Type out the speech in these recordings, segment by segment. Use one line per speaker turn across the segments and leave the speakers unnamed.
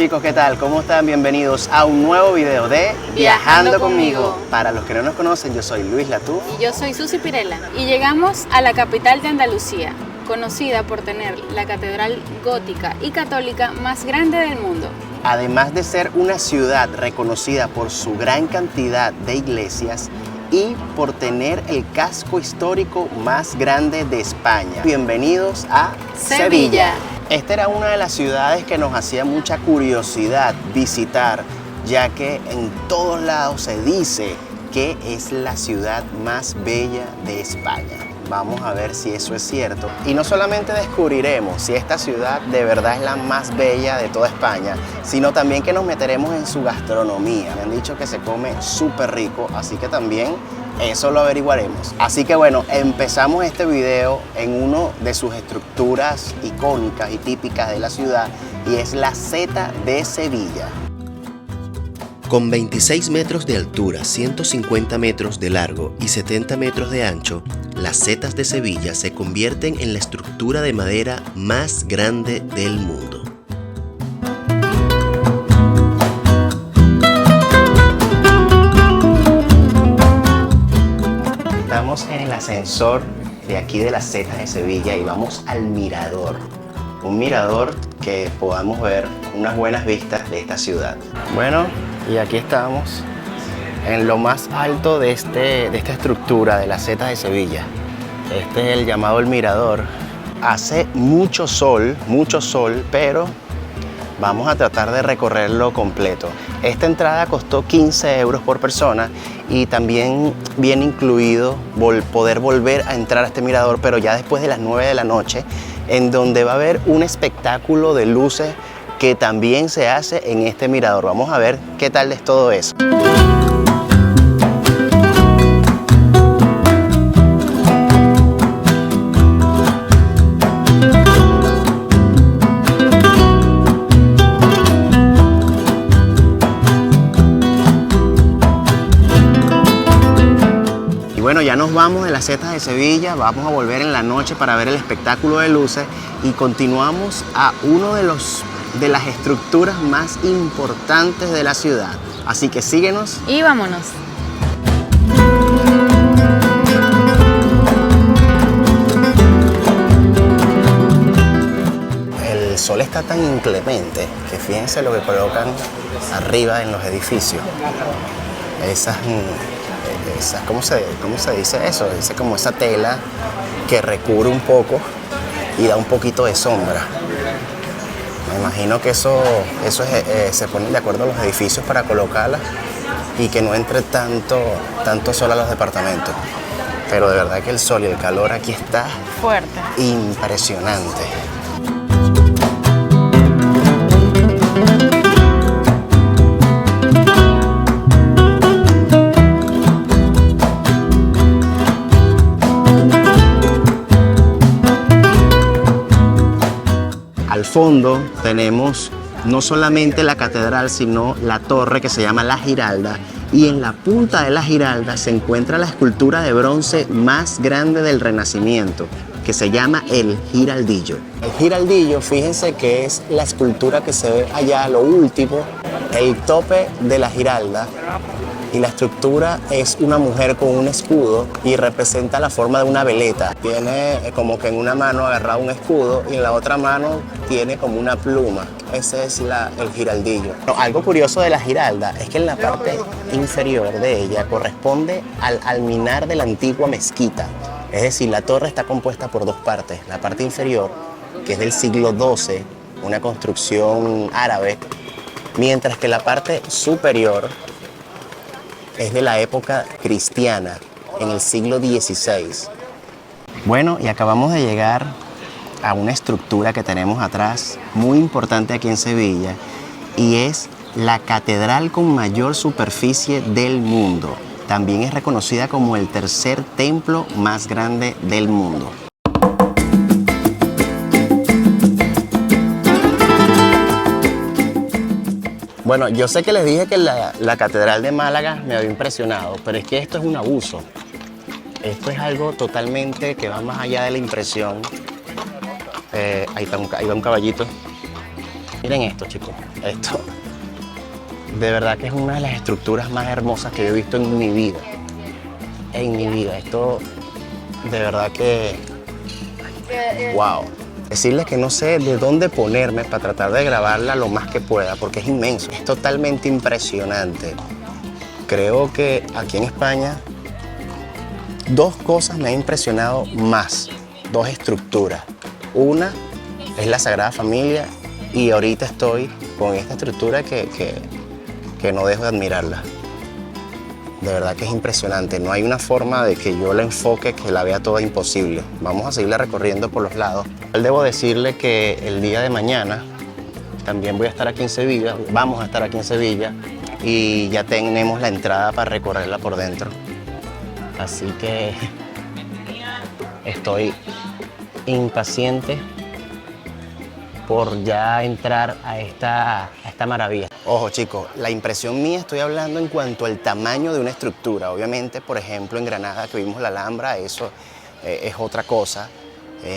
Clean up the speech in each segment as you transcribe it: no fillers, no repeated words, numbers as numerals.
chicos, ¿qué tal? ¿Cómo están? Bienvenidos a un nuevo video de
Viajando conmigo.
Para los que no nos conocen, yo soy Luis Latú.
Y yo soy Susi Pirela. Y llegamos a la capital de Andalucía, conocida por tener la catedral gótica y católica más grande del mundo.
Además de ser una ciudad reconocida por su gran cantidad de iglesias y por tener el casco histórico más grande de España. Bienvenidos a
Sevilla.
Esta era una de las ciudades que nos hacía mucha curiosidad visitar, ya que en todos lados se dice que es la ciudad más bella de España. Vamos a ver si eso es cierto. Y no solamente descubriremos si esta ciudad de verdad es la más bella de toda España, sino también que nos meteremos en su gastronomía. Me han dicho que se come súper rico, así que también eso lo averiguaremos. Así que bueno, empezamos este video en uno de sus estructuras icónicas y típicas de la ciudad, y es la Seta de Sevilla.
Con 26 metros de altura, 150 metros de largo y 70 metros de ancho, las setas de Sevilla se convierten en la estructura de madera más grande del mundo.
Estamos en el ascensor de aquí de las Setas de Sevilla y vamos al mirador. Un mirador que podamos ver unas buenas vistas de esta ciudad. Bueno, y aquí estamos en lo más alto de esta estructura de las Setas de Sevilla. Este es el llamado el mirador. Hace mucho sol, pero vamos a tratar de recorrerlo completo. Esta entrada costó 15 euros por persona y también viene incluido poder volver a entrar a este mirador, pero ya después de las 9 de la noche, en donde va a haber un espectáculo de luces que también se hace en este mirador. Vamos a ver qué tal es todo eso. Bueno, ya nos vamos de las Setas de Sevilla, vamos a volver en la noche para ver el espectáculo de luces y continuamos a uno de las estructuras más importantes de la ciudad. Así que síguenos
Y vámonos.
El sol está tan inclemente que fíjense lo que colocan arriba en los edificios. ¿Cómo se dice eso? Dice como esa tela que recubre un poco y da un poquito de sombra. Me imagino que eso se ponen de acuerdo a los edificios para colocarla y que no entre tanto sol a los departamentos. Pero de verdad que el sol y el calor aquí está
Fuerte.
impresionante. Al fondo tenemos no solamente la catedral, sino la torre que se llama La Giralda, y en la punta de La Giralda se encuentra la escultura de bronce más grande del Renacimiento, que se llama el Giraldillo. El Giraldillo, fíjense que es la escultura que se ve allá, lo último, el tope de La Giralda. Y la estructura es una mujer con un escudo y representa la forma de una veleta. Tiene como que en una mano agarrado un escudo y en la otra mano tiene como una pluma. Ese es el giraldillo. Algo curioso de la Giralda es que en la parte inferior de ella corresponde al alminar de la antigua mezquita. Es decir, la torre está compuesta por dos partes. La parte inferior, que es del siglo XII, una construcción árabe, mientras que la parte superior es de la época cristiana, en el siglo XVI. Bueno, y acabamos de llegar a una estructura que tenemos atrás, muy importante aquí en Sevilla, y es la catedral con mayor superficie del mundo. También es reconocida como el tercer templo más grande del mundo. Bueno, yo sé que les dije que la Catedral de Málaga me había impresionado, pero es que esto es un abuso. Esto es algo totalmente que va más allá de la impresión. Ahí va un caballito. Miren esto, chicos. Esto de verdad que es una de las estructuras más hermosas que yo he visto en mi vida. En mi vida. Esto de verdad que... ¡Wow! Decirles que no sé de dónde ponerme para tratar de grabarla lo más que pueda, porque es inmenso. Es totalmente impresionante. Creo que aquí en España dos cosas me han impresionado más. Dos estructuras. Una es la Sagrada Familia y ahorita estoy con esta estructura que no dejo de admirarla. De verdad que es impresionante. No hay una forma de que yo la enfoque, que la vea toda imposible. Vamos a seguirla recorriendo por los lados. Debo decirle que el día de mañana también voy a estar aquí en Sevilla. Vamos a estar aquí en Sevilla y ya tenemos la entrada para recorrerla por dentro. Así que estoy impaciente por ya entrar a esta maravilla. Ojo chicos, la impresión mía estoy hablando en cuanto al tamaño de una estructura. Obviamente, por ejemplo, en Granada que vimos la Alhambra, eso es otra cosa,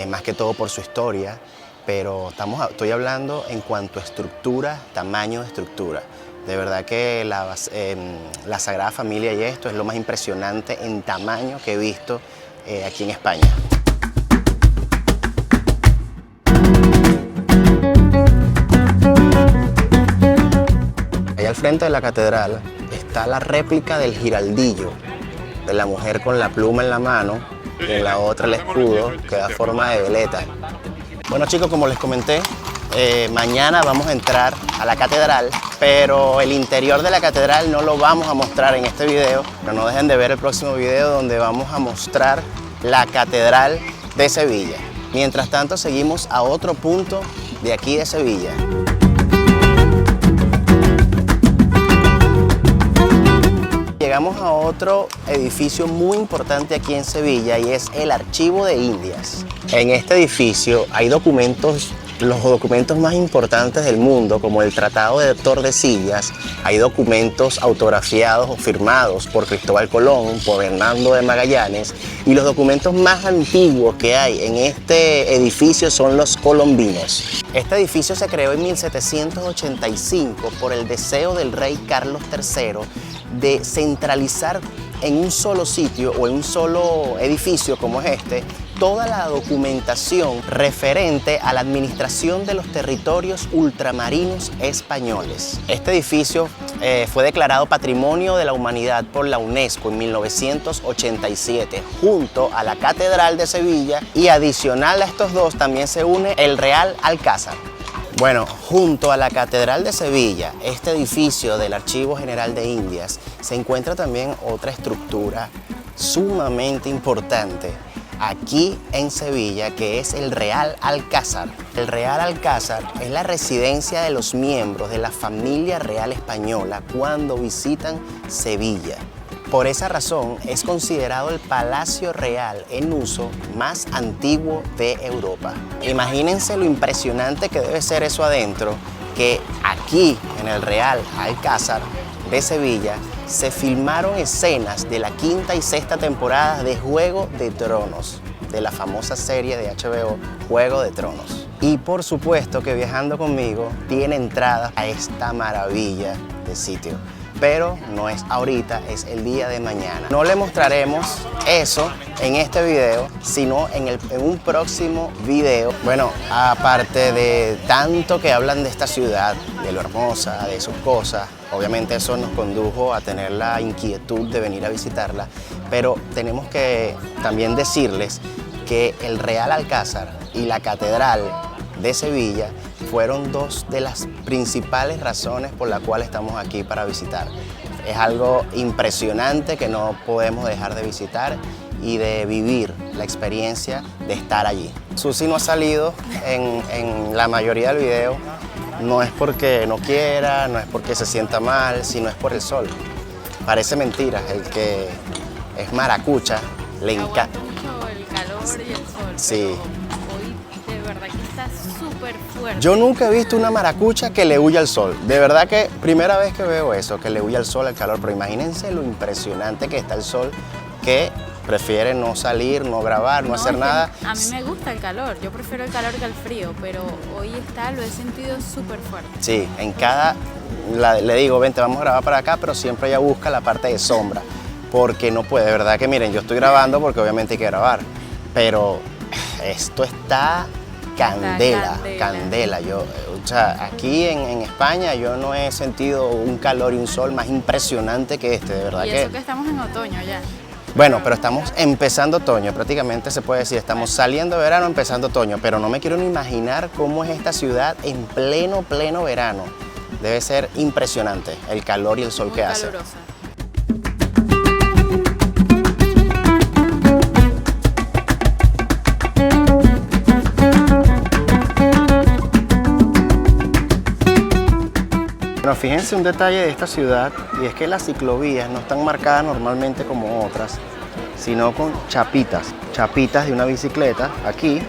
más que todo por su historia, pero estoy hablando en cuanto a estructura, tamaño de estructura. De verdad que la Sagrada Familia y esto es lo más impresionante en tamaño que he visto aquí en España. Allá al frente de la catedral está la réplica del giraldillo, de la mujer con la pluma en la mano y en la otra el escudo que da forma de veleta. Bueno chicos, como les comenté, mañana vamos a entrar a la catedral, pero el interior de la catedral no lo vamos a mostrar en este video, pero no dejen de ver el próximo video donde vamos a mostrar la catedral de Sevilla. Mientras tanto, seguimos a otro punto de aquí de Sevilla. Llegamos a otro edificio muy importante aquí en Sevilla y es el Archivo de Indias. En este edificio hay documentos, los documentos más importantes del mundo, como el Tratado de Tordesillas. Hay documentos autografiados o firmados por Cristóbal Colón, por Hernando de Magallanes, y los documentos más antiguos que hay en este edificio son los colombinos. Este edificio se creó en 1785 por el deseo del rey Carlos III de centralizar en un solo sitio o en un solo edificio como es este, toda la documentación referente a la administración de los territorios ultramarinos españoles. Este edificio fue declarado Patrimonio de la Humanidad por la UNESCO en 1987, junto a la Catedral de Sevilla, y adicional a estos dos también se une el Real Alcázar. Bueno, junto a la Catedral de Sevilla, este edificio del Archivo General de Indias, se encuentra también otra estructura sumamente importante aquí en Sevilla, que es el Real Alcázar. El Real Alcázar es la residencia de los miembros de la familia real española cuando visitan Sevilla. Por esa razón es considerado el palacio real en uso más antiguo de Europa. Imagínense lo impresionante que debe ser eso adentro, que aquí en el Real Alcázar de Sevilla se filmaron escenas de la quinta y sexta temporada de Juego de Tronos, de la famosa serie de HBO Juego de Tronos. Y por supuesto que Viajando Conmigo tiene entradas a esta maravilla de sitio. Pero no es ahorita, es el día de mañana. No le mostraremos eso en este video, sino en un próximo video. Bueno, aparte de tanto que hablan de esta ciudad, de lo hermosa, de sus cosas, obviamente eso nos condujo a tener la inquietud de venir a visitarla, pero tenemos que también decirles que el Real Alcázar y la Catedral de Sevilla fueron dos de las principales razones por las cuales estamos aquí para visitar. Es algo impresionante que no podemos dejar de visitar y de vivir la experiencia de estar allí. Susi no ha salido en la mayoría del video, no es porque no quiera, no es porque se sienta mal, sino es por el sol. Parece mentira, el que es maracucha le encanta.
Mucho el calor y el sol.
Sí.
De verdad que está súper fuerte.
Yo nunca he visto una maracucha que le huya al sol. De verdad que primera vez que veo eso, que le huya al sol, al calor. Pero imagínense lo impresionante que está el sol, que prefiere no salir, no grabar, no hacer
es que
nada.
A mí me gusta el calor, yo prefiero el calor que el frío, pero hoy lo he sentido súper fuerte.
Sí, en cada, le digo, vente, vamos a grabar para acá, pero siempre ella busca la parte de sombra, porque no puede, de verdad que miren, yo estoy grabando porque obviamente hay que grabar, pero esto está candela, candela. Yo, o sea, aquí en España yo no he sentido un calor y un sol más impresionante que este, de verdad
y
que...
eso que estamos en otoño ya.
Bueno, pero estamos empezando otoño, prácticamente se puede decir, estamos saliendo de verano, empezando otoño, pero no me quiero ni imaginar cómo es esta ciudad en pleno verano. Debe ser impresionante el calor y el sol
Muy
que hace.
calurosa.
Bueno, fíjense un detalle de esta ciudad y es que las ciclovías no están marcadas normalmente como otras, sino con chapitas. Chapitas de una bicicleta aquí,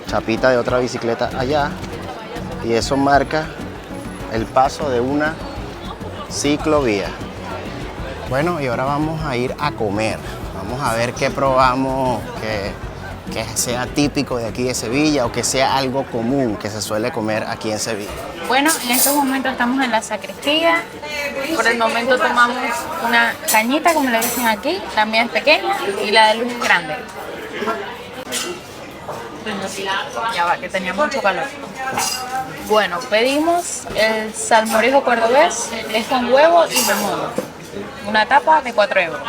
chapita de otra bicicleta allá, y eso marca el paso de una ciclovía. Bueno, y ahora vamos a ir a comer. Vamos a ver qué probamos, que sea típico de aquí de Sevilla o que sea algo común que se suele comer aquí en Sevilla.
Bueno, en estos momentos estamos en la sacristía. Por el momento tomamos una cañita, como le dicen aquí. La mía es pequeña y la de Luz es grande. Ya va, que tenía mucho calor. Bueno, pedimos el salmorejo cordobés, es con huevo y jamón. Una tapa de 4 euros.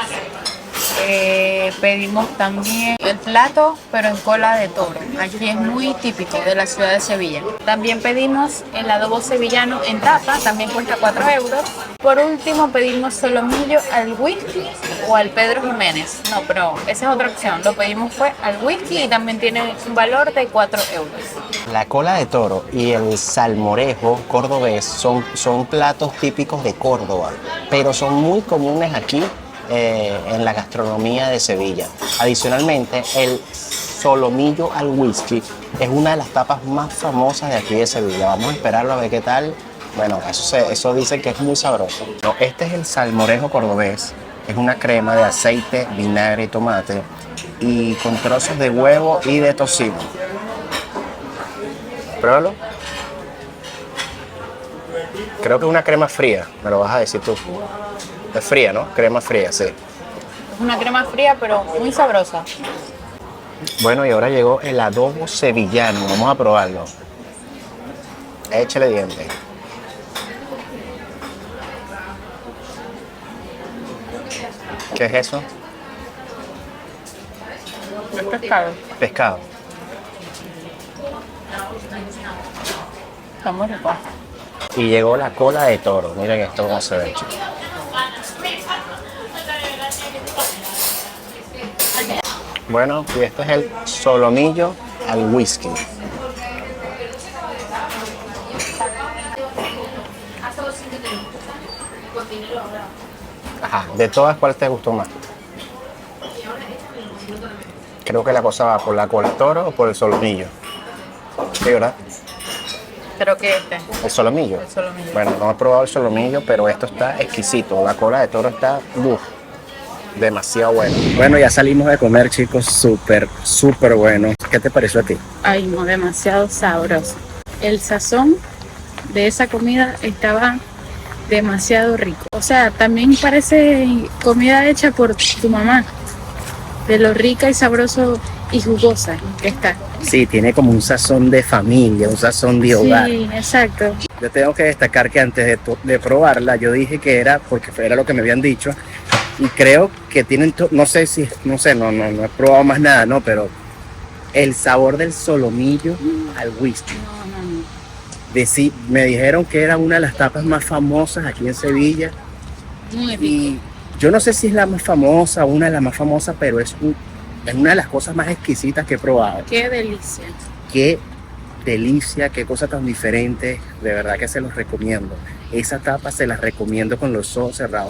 Pedimos también el plato, pero en cola de toro. Aquí es muy típico de la ciudad de Sevilla. También pedimos el adobo sevillano en tapa, también cuesta 4 euros. Por último pedimos solomillo al whisky o al Pedro Jiménez. No, pero esa es otra opción. Lo pedimos fue al whisky y también tiene un valor de 4 euros.
La cola de toro y el salmorejo cordobés son platos típicos de Córdoba, pero son muy comunes aquí en la gastronomía de Sevilla. Adicionalmente, el solomillo al whisky es una de las tapas más famosas de aquí de Sevilla. Vamos a esperarlo a ver qué tal. Bueno, eso dicen que es muy sabroso. No, este es el salmorejo cordobés. Es una crema de aceite, vinagre y tomate y con trozos de huevo y de tocino. Pruébalo. Creo que es una crema fría, me lo vas a decir tú. Es fría, ¿no? Crema fría, sí.
Es una crema fría, pero muy sabrosa.
Bueno, y ahora llegó el adobo sevillano. Vamos a probarlo. Échale dientes. ¿Qué es eso?
Es pescado.
Pescado.
Está muy rico.
Y llegó la cola de toro. Miren esto cómo se ve, chicos. Bueno, y este es el solomillo al whisky. Ajá, de todas, ¿cuál te gustó más? Creo que la cosa va por la cola de toro o por el solomillo. Sí, ¿verdad?
Creo que este.
¿El solomillo?
El solomillo.
Bueno, no he probado el solomillo, pero esto está exquisito. La cola de toro está demasiado bueno. Bueno, ya salimos de comer, chicos. Súper bueno. ¿Qué te pareció a ti?
Ay, no, demasiado sabroso. El sazón de esa comida estaba demasiado rico. O sea, también parece comida hecha por tu mamá. De lo rica y sabroso y jugosa que está.
Sí, tiene como un sazón de familia, un sazón de hogar.
Sí, exacto.
Yo tengo que destacar que antes de probarla, yo dije que era, porque era lo que me habían dicho, y creo que tienen, no sé, no he probado más nada, ¿no? Pero el sabor del solomillo al whisky. Me dijeron que era una de las tapas más famosas aquí en Sevilla.
Muy rico.
Y yo no sé si es la más famosa o una de las más famosas, pero es una de las cosas más exquisitas que he probado.
Qué delicia.
Qué delicia, qué cosa tan diferente. De verdad que se los recomiendo. Esa tapa se las recomiendo con los ojos cerrados.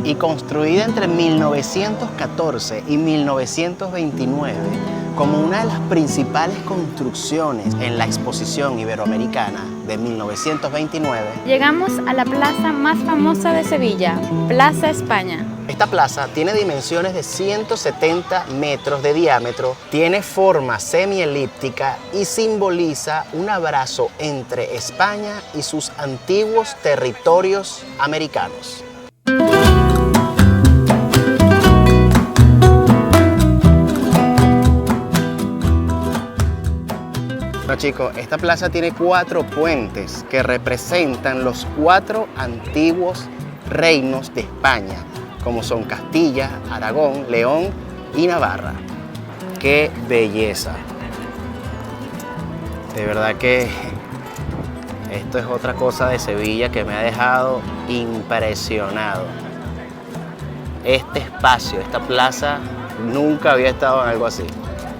Y construida entre 1914 y 1929, como una de las principales construcciones en la Exposición Iberoamericana de 1929.
Llegamos a la plaza más famosa de Sevilla, Plaza España.
Esta plaza tiene dimensiones de 170 metros de diámetro, tiene forma semielíptica y simboliza un abrazo entre España y sus antiguos territorios americanos. Bueno, chicos, esta plaza tiene 4 puentes que representan los 4 antiguos reinos de España, como son Castilla, Aragón, León y Navarra. ¡Qué belleza! De verdad que esto es otra cosa de Sevilla que me ha dejado impresionado. Este espacio, esta plaza, nunca había estado en algo así.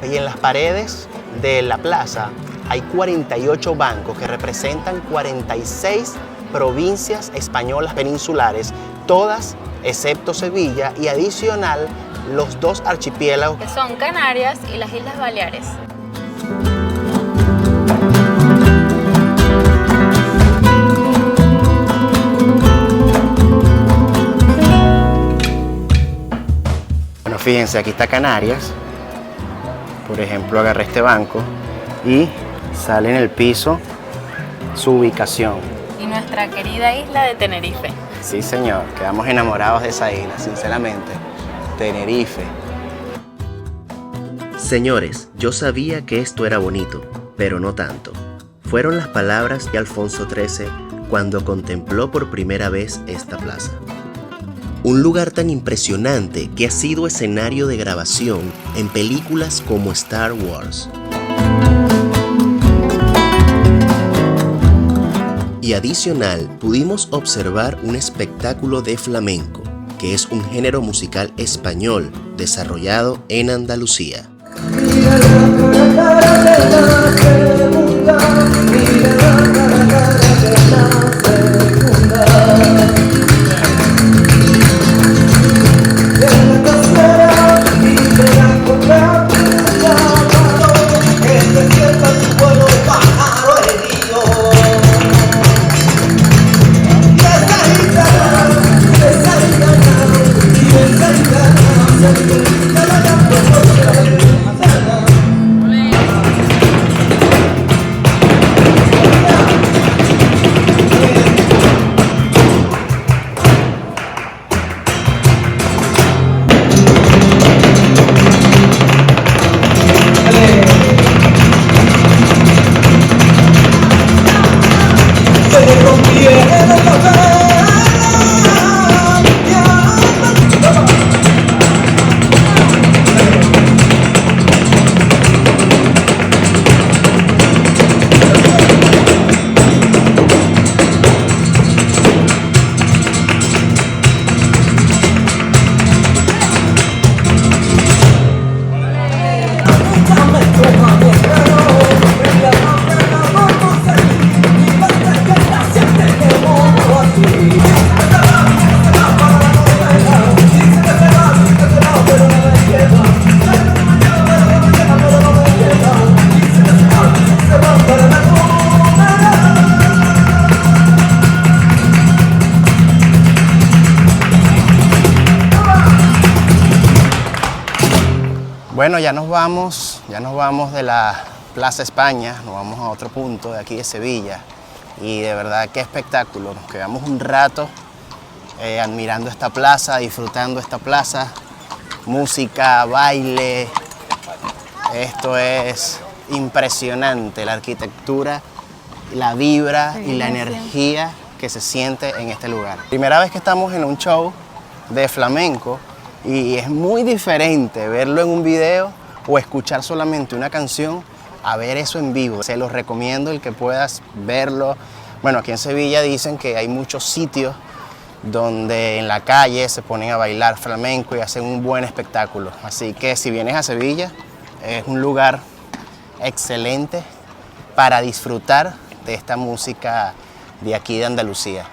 Y en las paredes de la plaza hay 48 bancos que representan 46 provincias españolas peninsulares, todas excepto Sevilla, y adicional los 2 archipiélagos
Que son Canarias y las Islas Baleares.
Bueno, fíjense, aquí está Canarias. Por ejemplo, agarré este banco y sale en el piso su ubicación.
Y nuestra querida isla de Tenerife.
Sí, señor, quedamos enamorados de esa isla, sinceramente. Tenerife.
Señores, yo sabía que esto era bonito, pero no tanto. Fueron las palabras de Alfonso XIII cuando contempló por primera vez esta plaza. Un lugar tan impresionante que ha sido escenario de grabación en películas como Star Wars. Y adicional, pudimos observar un espectáculo de flamenco, que es un género musical español desarrollado en Andalucía.
Bueno, ya nos vamos de la Plaza España, nos vamos a otro punto de aquí de Sevilla y de verdad qué espectáculo, nos quedamos un rato admirando esta plaza, disfrutando esta plaza, música, baile, esto es impresionante, la arquitectura, la vibra y la energía que se siente en este lugar. Primera vez que estamos en un show de flamenco, y es muy diferente verlo en un video o escuchar solamente una canción a ver eso en vivo. Se los recomiendo el que puedas verlo. Bueno, aquí en Sevilla dicen que hay muchos sitios donde en la calle se ponen a bailar flamenco y hacen un buen espectáculo. Así que si vienes a Sevilla, es un lugar excelente para disfrutar de esta música de aquí de Andalucía.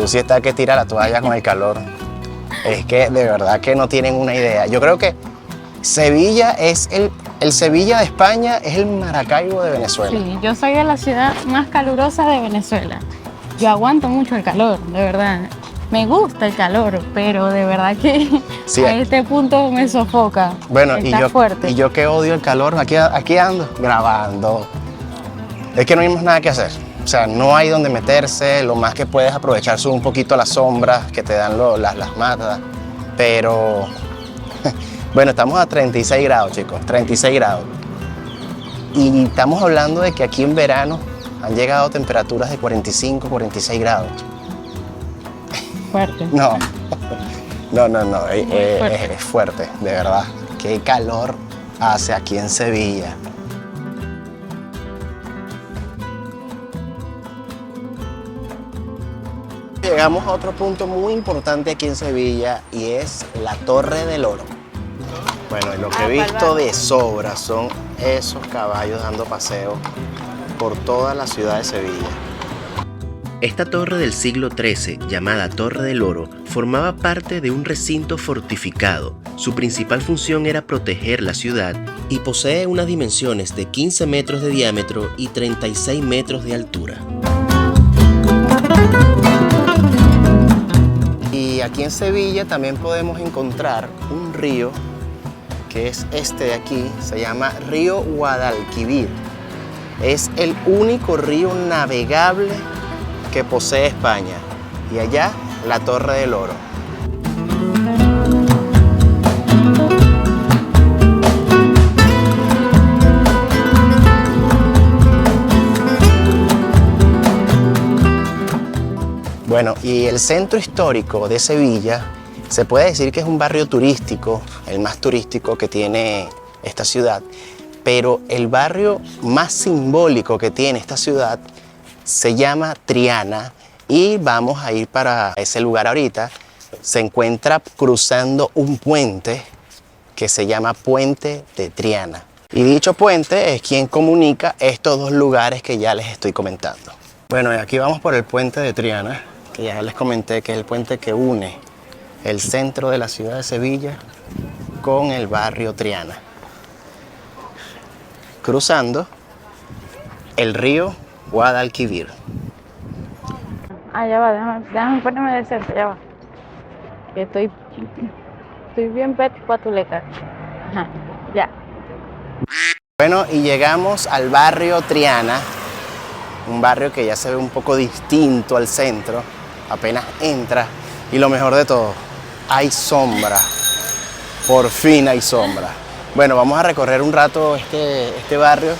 Lucy está que tira la toalla con el calor. Es que de verdad que no tienen una idea. Yo creo que Sevilla es el Sevilla de España, es el Maracaibo de Venezuela.
Sí, yo soy de la ciudad más calurosa de Venezuela. Yo aguanto mucho el calor, de verdad. Me gusta el calor, pero de verdad que
Sí.
a este punto me sofoca.
Bueno,
Está fuerte.
y yo que odio el calor, aquí ando grabando. Es que no hay más nada que hacer. O sea, no hay donde meterse, lo más que puedes aprovechar son un poquito las sombras que te dan las matas. Pero, bueno, estamos a 36 grados, chicos, 36 grados. Y estamos hablando de que aquí en verano han llegado temperaturas de 45, 46 grados.
Fuerte.
No, es fuerte, de verdad. Qué calor hace aquí en Sevilla. Llegamos a otro punto muy importante aquí en Sevilla y es la Torre del Oro. Bueno, y lo que he visto de sobra son esos caballos dando paseo por toda la ciudad de Sevilla.
Esta torre del siglo XIII, llamada Torre del Oro, formaba parte de un recinto fortificado. Su principal función era proteger la ciudad y posee unas dimensiones de 15 metros de diámetro y 36 metros de altura.
Y aquí en Sevilla también podemos encontrar un río que es este de aquí, se llama Río Guadalquivir. Es el único río navegable que posee España. Y allá, la Torre del Oro. Bueno, y el centro histórico de Sevilla se puede decir que es un barrio turístico, el más turístico que tiene esta ciudad, pero el barrio más simbólico que tiene esta ciudad se llama Triana y vamos a ir para ese lugar ahorita. Se encuentra cruzando un puente que se llama Puente de Triana. Y dicho puente es quien comunica estos dos lugares que ya les estoy comentando. Bueno, y aquí vamos por el Puente de Triana, que ya les comenté que es el puente que une el centro de la ciudad de Sevilla con el barrio Triana. Cruzando el río Guadalquivir.
Ya va, déjame ponerme de cerca, ya va. Que estoy bien patuleta. Ajá, ya.
Bueno, y llegamos al barrio Triana, un barrio que ya se ve un poco distinto al centro, apenas entra, y lo mejor de todo, hay sombra, por fin hay sombra. Bueno, vamos a recorrer un rato este barrio,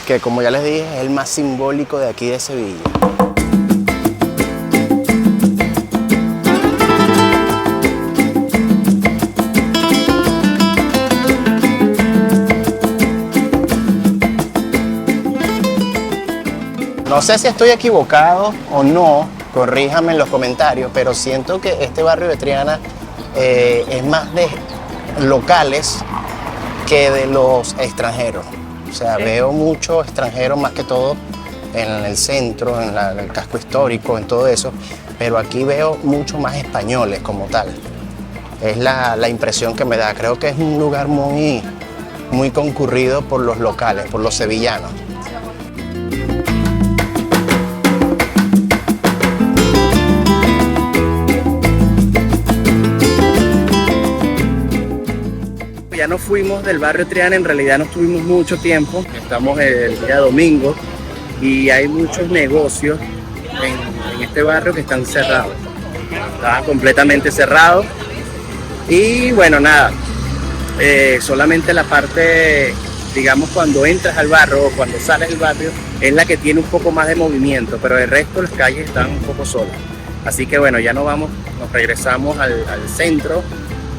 que como ya les dije, es el más simbólico de aquí de Sevilla. No sé si estoy equivocado o no, corríjame en los comentarios, pero siento que este barrio de Triana es más de locales que de los extranjeros. O sea, veo muchos extranjeros más que todo en el centro, en el casco histórico, en todo eso, pero aquí veo mucho más españoles como tal. Es la impresión que me da. Creo que es un lugar muy concurrido por los locales, por los sevillanos. Ya nos fuimos del barrio Triana, en realidad no estuvimos mucho tiempo, estamos el día domingo y hay muchos negocios en este barrio que están cerrados, estaban completamente cerrados y bueno, nada, solamente la parte, digamos, cuando entras al barrio o cuando sales del barrio es la que tiene un poco más de movimiento, pero el resto de las calles están un poco solas, así que bueno, ya nos regresamos al centro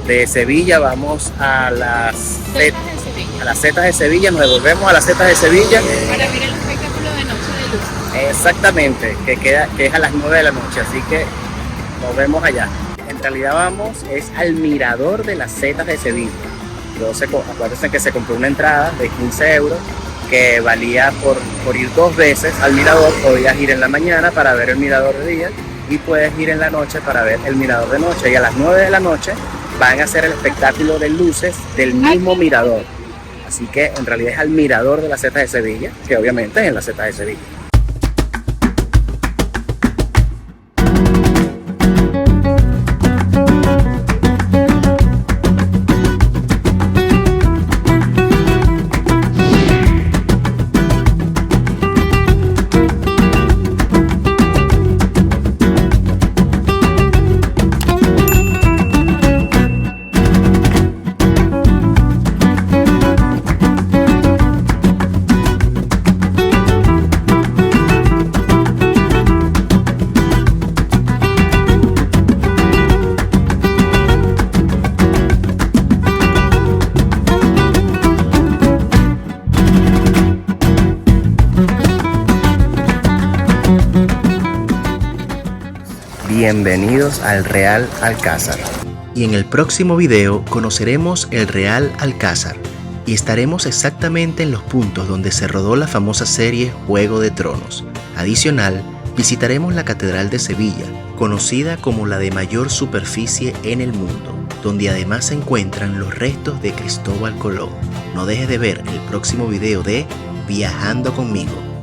de Sevilla, vamos a las setas de Sevilla, nos devolvemos a las setas de Sevilla.
Para ver el espectáculo de Noche de Luz.
Exactamente, que es a las 9 de la noche, así que nos vemos allá. En realidad vamos al mirador de las setas de Sevilla. Acuérdense que se compró una entrada de 15 euros que valía por ir 2 veces al mirador, podías ir en la mañana para ver el mirador de día y puedes ir en la noche para ver el mirador de noche. Y a las 9 de la noche van a hacer el espectáculo de luces del mismo mirador. Así que en realidad es al mirador de la Z de Sevilla, que obviamente es en la Z de Sevilla. Bienvenidos al Real Alcázar.
Y en el próximo video conoceremos el Real Alcázar y estaremos exactamente en los puntos donde se rodó la famosa serie Juego de Tronos. Adicional, visitaremos la Catedral de Sevilla, conocida como la de mayor superficie en el mundo, donde además se encuentran los restos de Cristóbal Colón. No dejes de ver el próximo video de Viajando conmigo.